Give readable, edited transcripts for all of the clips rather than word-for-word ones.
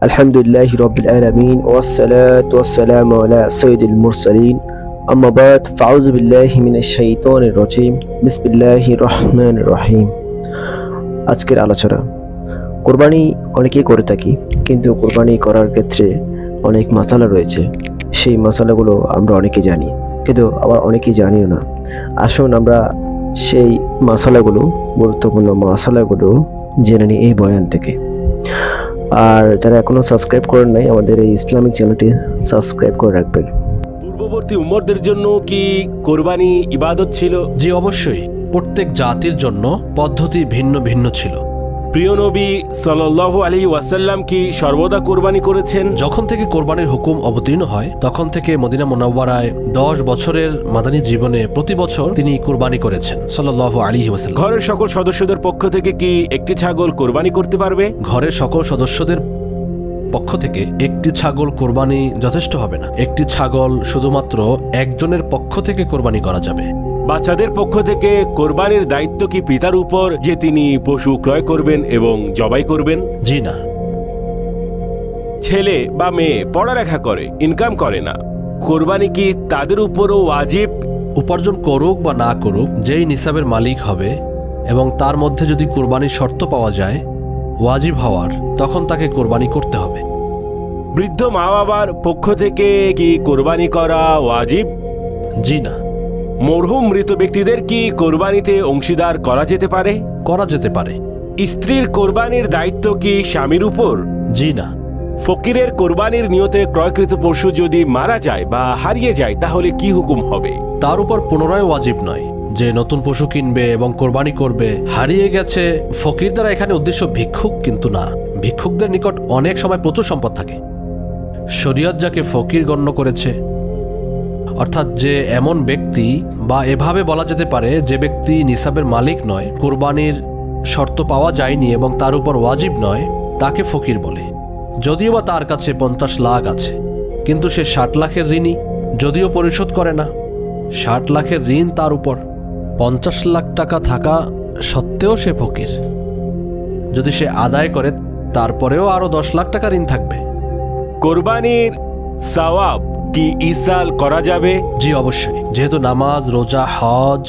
আলহামদুলিল্লাহি রাব্বিল আলামিন ওয়াসসালাতু ওয়াসসালামু আলা সাইয়্যিদিল মুরসালিন আম্মা বাদ ফাউযু বিল্লাহি মিনাশ শাইতানির রাজীম বিসমিল্লাহির রহমানির রহিম। আজকের আলোচনা কুরবানি অনেকেই করে থাকি, কিন্তু কুরবানি করার ক্ষেত্রে অনেক মাসালা রয়েছে। সেই মাসালাগুলো আমরা অনেকেই জানি, কিন্তু আবার অনেকেই জানিও না। আসুন আমরা সেই মাসালাগুলো, গুরুত্বপূর্ণ মাসালাগুলো জেনে নিই এই বয়ান থেকে। আর যারা এখনো সাবস্ক্রাইব করেন নাই, আমাদের এই ইসলামিক চ্যানেলটি সাবস্ক্রাইব করে রাখবেন। পূর্ববর্তী উম্মতদের জন্য কি কোরবানি ইবাদত ছিল? জি অবশ্যই, প্রত্যেক জাতির জন্য পদ্ধতি ভিন্ন ভিন্ন ছিল। প্রিয় নবী সাল্লাল্লাহু আলাইহি ওয়াসাল্লাম কি সর্বদা কোরবানি করেছেন? যখন থেকে কোরবানির হুকুম অবতীর্ণ হয় তখন থেকে মদিনা মুনাওয়ারায় 10 বছরের মাদানী জীবনে প্রতি বছর তিনি কোরবানি করেছেন সাল্লাল্লাহু আলাইহি ওয়াসাল্লাম। ঘরের সকল সদস্যদের পক্ষ থেকে কি একটি ছাগল কোরবানি করতে পারবে? ঘরের সকল সদস্যদের পক্ষ থেকে একটি ছাগল কোরবানি যথেষ্ট হবে না। একটি ছাগল শুধুমাত্র একজনের পক্ষ থেকে কোরবানি করা যাবে। বাচ্চাদের পক্ষ থেকে কোরবানির দায়িত্ব কি পিতার উপর, যে তিনি পশু ক্রয় করবেন এবং জবাই করবেন? জি না। ছেলে বা মেয়ে পড়ালেখা করে, ইনকাম করে না, কোরবানি কি তাদের উপরও ওয়াজিব? উপার্জন করুক বা না করুক, যেই নিসাবের মালিক হবে এবং তার মধ্যে যদি কোরবানির শর্ত পাওয়া যায় ওয়াজিব হওয়ার, তখন তাকে কোরবানি করতে হবে। বৃদ্ধ মা বাবার পক্ষ থেকে কি কোরবানি করা ওয়াজিব? জি না। মরহুম মৃত ব্যক্তিদের কি কোরবানিতে অংশীদার করা যেতে পারে? করা যেতে পারে। স্ত্রীর কোরবানির দায়িত্ব কি স্বামীর উপর? জি না। ফকিরের কোরবানির নিয়তে ক্রয়কৃত পশু যদি মারা যায় বা হারিয়ে যায়, তাহলে কি হুকুম হবে? তার উপর পুনরায় ওয়াজিব নয় যে নতুন পশু কিনবে এবং কোরবানি করবে। হারিয়ে গেছে, ফকির দ্বারা এখানে উদ্দেশ্য ভিক্ষুক কিন্তু না। ভিক্ষুকদের নিকট অনেক সময় প্রচুর সম্পদ থাকে। শরীয়ত যাকে ফকির গণ্য করেছে, অর্থাৎ যে এমন ব্যক্তি, বা এভাবে বলা যেতে পারে যে ব্যক্তি নিসাবের মালিক নয়, কোরবানির শর্ত পাওয়া যায়নি এবং তার উপর ওয়াজিব নয়, তাকে ফকির বলে। যদিও বা তার কাছে 50 লাখ আছে, কিন্তু সে 60 লাখের ঋণী, যদিও পরিশোধ করে না। 60 লাখের ঋণ তার উপর, 50 লাখ টাকা থাকা সত্ত্বেও সে ফকির। যদি সে আদায় করে তারপরেও আরো 10 লাখ টাকা ঋণ থাকবে। কোরবানির সওয়াব কি ইসাল করা যাবে? জি অবশ্যই। যেহেতু নামাজ, রোজা, হজ,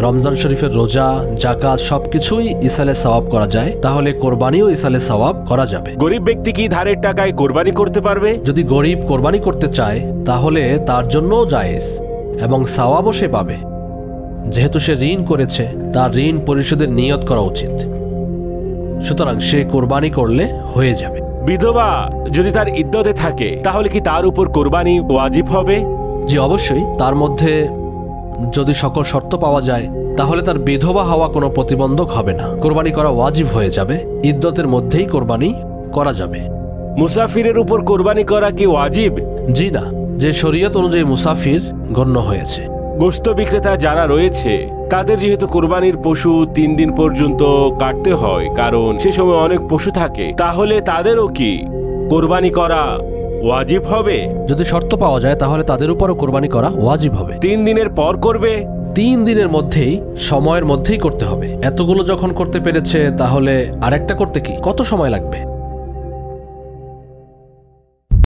রমজান শরীফের রোজা, জাকাত সবকিছুই ইসালে সওয়াব করা যায়, তাহলে কোরবানিও ইসালে সওয়াব করা যাবে। গরিব ব্যক্তি কি ধারের টাকায় কোরবানি করতে পারবে? যদি গরিব কোরবানি করতে চায় তাহলে তার জন্যও জায়েজ এবং সওয়াবও সে পাবে। যেহেতু সে ঋণ করেছে, তার ঋণ পরিশোধের নিয়ত করা উচিত। সুতরাং সে কোরবানি করলে হয়ে যাবে। বিধবা যদি তার ইদ্দতে থাকে, তাহলে কি তার উপর কোরবানি ওয়াজিব হবে? জি অবশ্যই। তার মধ্যে যদি সকল শর্ত পাওয়া যায় তাহলে তার বিধবা হওয়া কোনো প্রতিবন্ধক হবে না। কোরবানি করা ওয়াজিব হয়ে যাবে। ইদ্দতের মধ্যেই কোরবানি করা যাবে। মুসাফিরের উপর কোরবানি করা কি ওয়াজিব? জি না। যে শরীয়ত অনুযায়ী মুসাফির গণ্য হয়েছে। গোশত বিক্রেতা যারা রয়েছে, তাদের যেহেতু কোরবানির পশু 3 দিন পর্যন্ত কাটতে হয়, কারণ সে সময় অনেক পশু থাকে, তাহলে তাদেরও কি কোরবানি করা ওয়াজিব হবে? যদি শর্ত পাওয়া যায় তাহলে তাদের উপরও কোরবানি করা ওয়াজিব হবে। 3 দিনের পর করবে? 3 দিনের মধ্যেই, সময়ের মধ্যেই করতে হবে। এতগুলো যখন করতে পেরেছে, তাহলে আরেকটা করতে কি কত সময় লাগবে?